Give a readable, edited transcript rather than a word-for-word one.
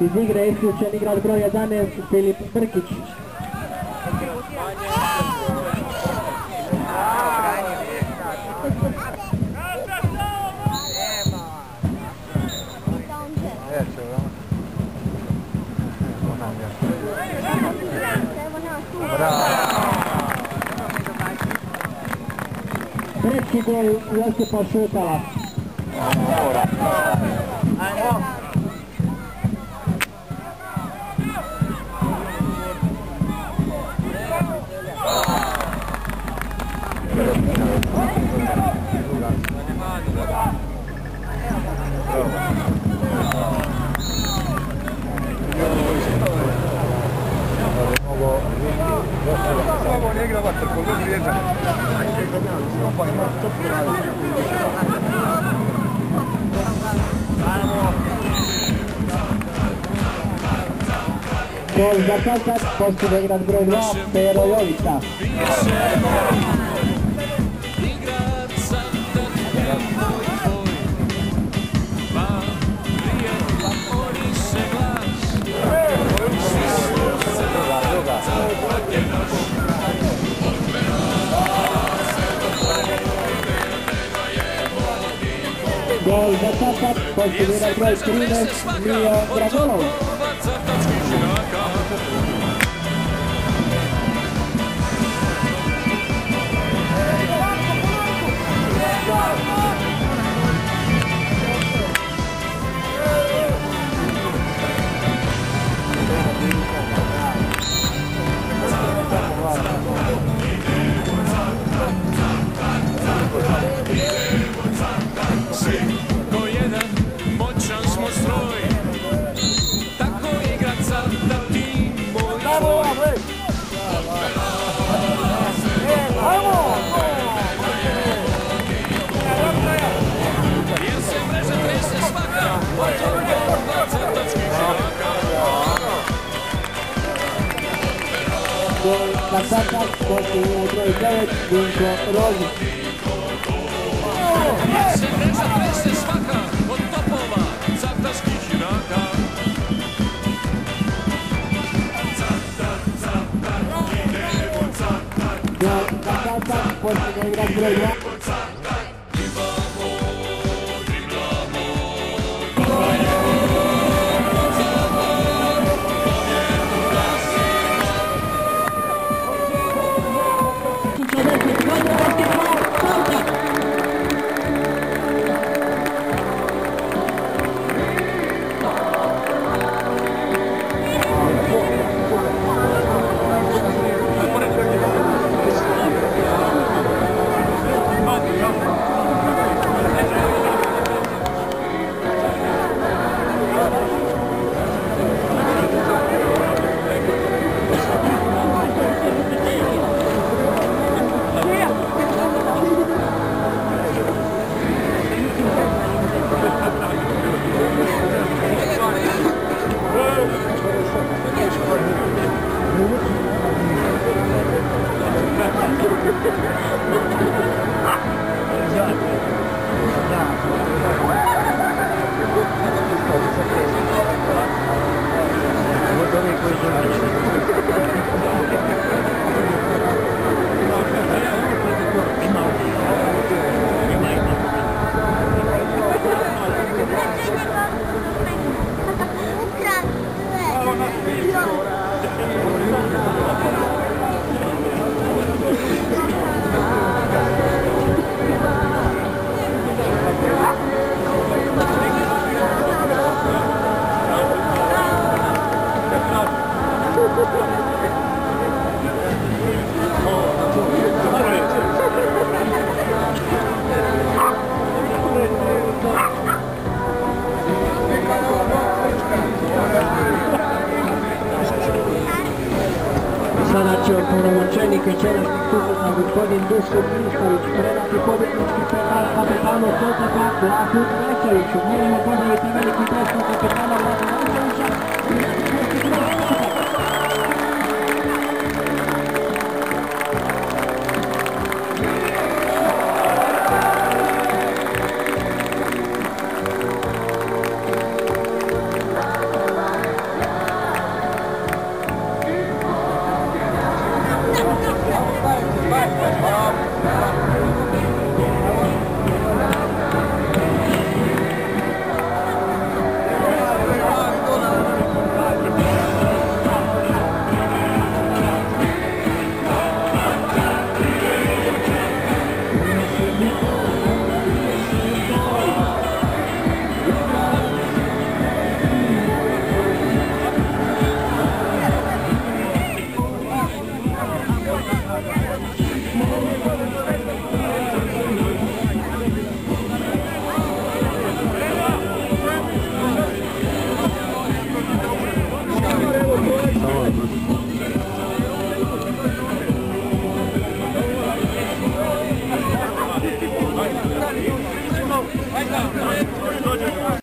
Iz igre je isključen igrač broj 11 Filip Brkić. Treći gol Josipa Šutala. Gol za Čačak, posljedno igrač broj 2, Pero Jovica. Gol za Čačak, posljedno igrač broj 13, Mio Dragolov. Na Čačak, posljedno broj 9, Vinko Rožić. Se mreža trese svaka od topova cavtaških junaka. Gol za Čačak, posljedno igrač broj 2. bolesnih sunika, gospodin Duško Mišković, predati pobjednički penal kapetanu Sotaka, Vlaku Rečeviću. Moramo pozdraviti veliki desno kapetana Vlaka Rečevića i veliki Sotaka. Dođe.